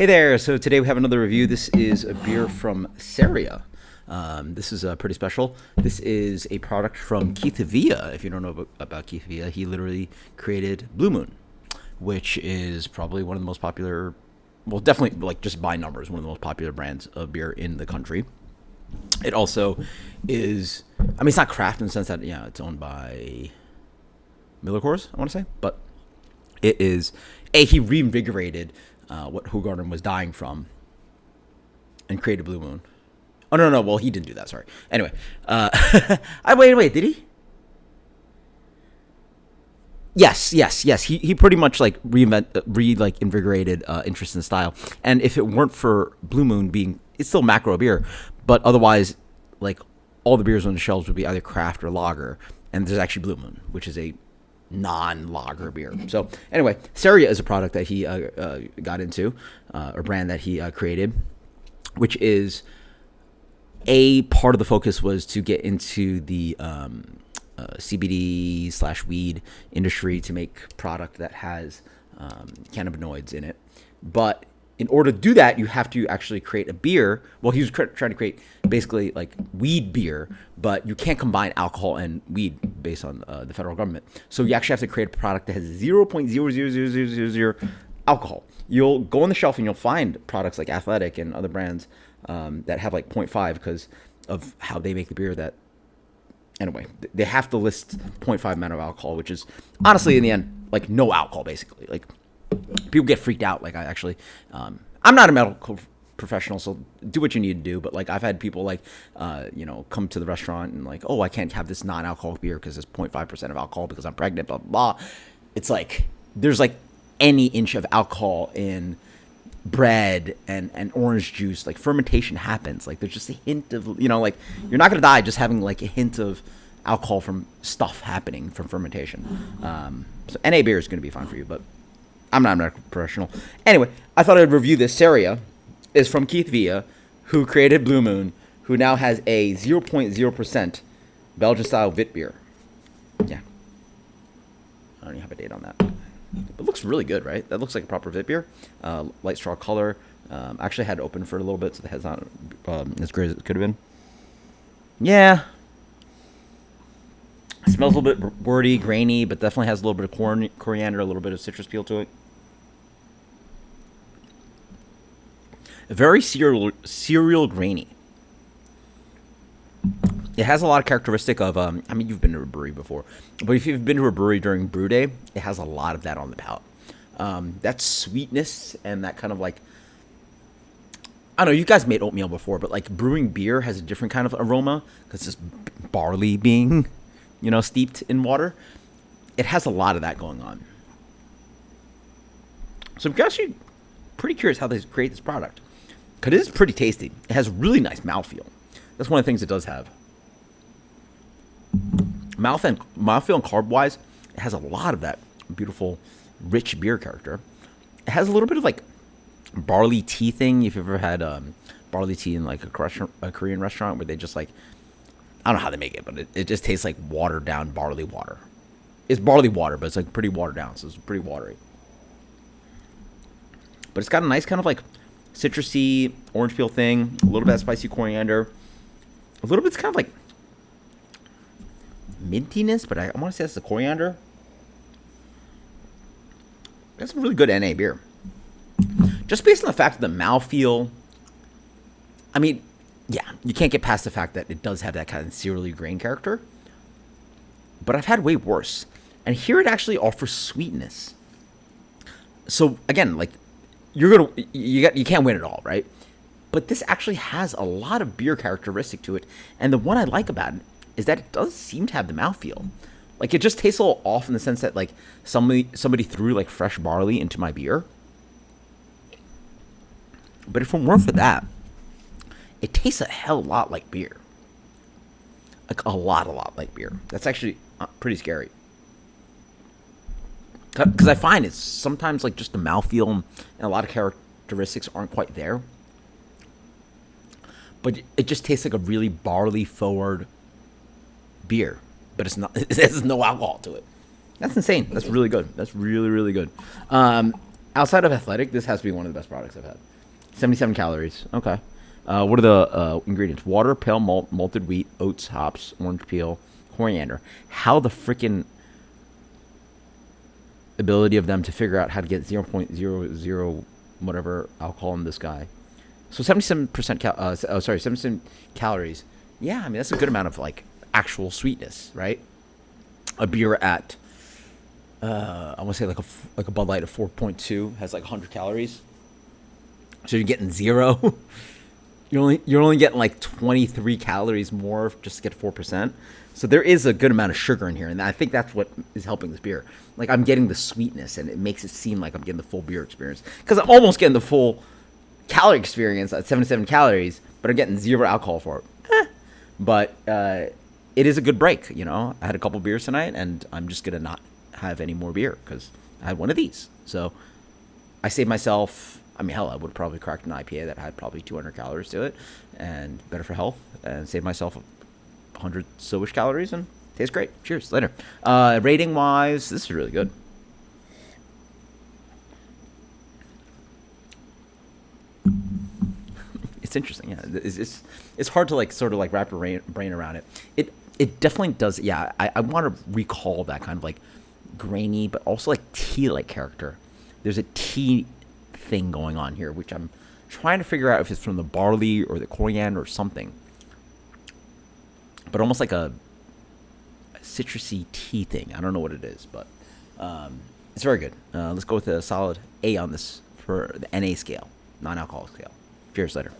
Hey there, so today we have another review. This is a beer from Ceria. This is pretty special. This is a product from Keith Villa. If you don't know about Keith Villa, he literally created Blue Moon, which is probably one of the most popular, well, definitely, like, just by numbers, one of the most popular brands of beer in the country. It also is, I mean, it's not craft in the sense that, it's owned by Miller Coors, I want to say, but it is, he reinvigorated what Hoegaarden was dying from and created Blue Moon. Oh, no, well, he didn't do that, sorry. Anyway, wait, did he? Yes. He pretty much invigorated interest in style. And if it weren't for Blue Moon being, it's still macro beer, but otherwise, like, all the beers on the shelves would be either craft or lager. And there's actually Blue Moon, which is a non-lager beer. So anyway, Ceria is a product that he got into, or brand that he created, which is a part of the focus was to get into the CBD / weed industry to make product that has cannabinoids in it. But in order to do that, you have to actually create a beer. Well, he was trying to create basically like weed beer, but you can't combine alcohol and weed based on the federal government. So you actually have to create a product that has 0.00000 alcohol. You'll go on the shelf and you'll find products like Athletic and other brands that have like 0.5 because of how they make the beer. That anyway, they have to list 0.5 amount of alcohol, which is honestly in the end like no alcohol basically. Like, people get freaked out. Like, I actually, I'm not a medical professional, so do what you need to do. But like, I've had people like, come to the restaurant and like, oh, I can't have this non-alcoholic beer because it's 0.5% of alcohol because I'm pregnant, blah, blah, blah. It's like, there's like any inch of alcohol in bread and orange juice. Like, fermentation happens. Like, there's just a hint of, like, you're not going to die just having like a hint of alcohol from stuff happening from fermentation. So NA beer is going to be fine for you, but I'm not a medical professional. Anyway, I thought I'd review this. Ceria is from Keith Villa, who created Blue Moon, who now has a 0.0% Belgian-style Vit beer. Yeah. I don't even have a date on that. It looks really good, right? That looks like a proper Vit beer. Light straw color. Actually had it open for a little bit, so the head's not as great as it could have been. Yeah. It smells a little bit wordy, grainy, but definitely has a little bit of coriander, a little bit of citrus peel to it. Very cereal grainy. It has a lot of characteristic of, you've been to a brewery before, but if you've been to a brewery during brew day, it has a lot of that on the palate. That sweetness and that kind of like, I don't know, you guys made oatmeal before, but like brewing beer has a different kind of aroma because it's barley being, steeped in water. It has a lot of that going on. So I'm actually pretty curious how they create this product. Because it is pretty tasty. It has really nice mouthfeel. That's one of the things it does have. Mouthfeel and carb-wise, it has a lot of that beautiful, rich beer character. It has a little bit of like barley tea thing. If you've ever had barley tea in like a Korean restaurant where they just like, I don't know how they make it, but it just tastes like watered down barley water. It's barley water, but it's like pretty watered down, so it's pretty watery. But it's got a nice kind of like citrusy orange peel thing, a little bit of spicy coriander, a little bit kind of like mintiness, but I want to say that's the coriander. That's a really good NA beer. Just based on the fact of the mouthfeel, you can't get past the fact that it does have that kind of cereally grain character. But I've had way worse. And here it actually offers sweetness. So again, like, you can't win it all, right? But this actually has a lot of beer characteristic to it. And the one I like about it is that it does seem to have the mouthfeel. Like, it just tastes a little off in the sense that like somebody threw like fresh barley into my beer. But if it weren't for that, it tastes a hell of a lot like beer. Like a lot like beer. That's actually pretty scary. Because I find it's sometimes like just the mouthfeel and a lot of characteristics aren't quite there. But it just tastes like a really barley forward beer. But it's not. It has no alcohol to it. That's insane. That's really good. That's really, really good. Outside of athletic, this has to be one of the best products I've had. 77 calories. Okay. What are the ingredients? Water, pale malt, malted wheat, oats, hops, orange peel, coriander. How the freaking ability of them to figure out how to get 0.00 whatever alcohol in this guy. So 77% 77 calories. Yeah, I mean that's a good amount of like actual sweetness, right? A beer at I want to say like a Bud Light of 4.2 has like 100 calories. So you're getting zero. You're only getting like 23 calories more just to get 4%. So there is a good amount of sugar in here, and I think that's what is helping this beer. Like I'm getting the sweetness, and it makes it seem like I'm getting the full beer experience because I'm almost getting the full calorie experience at 77 calories, but I'm getting zero alcohol for it. But it is a good break. You know, I had a couple beers tonight, and I'm just gonna not have any more beer because I had one of these. So I saved myself. I mean, hell, I would have probably cracked an IPA that had probably 200 calories to it, and better for health, and save myself 100 so-ish calories, and tastes great. Cheers. Later. Rating wise, this is really good. It's interesting. Yeah, it's hard to like sort of like wrap your brain around it. It definitely does. Yeah, I want to recall that kind of like grainy, but also like tea-like character. There's a tea thing going on here, which I'm trying to figure out if it's from the barley or the coriander or something. But almost like a citrusy tea thing. I don't know what it is, but it's very good. Let's go with a solid A on this for the NA scale, non-alcoholic scale. Cheers, later.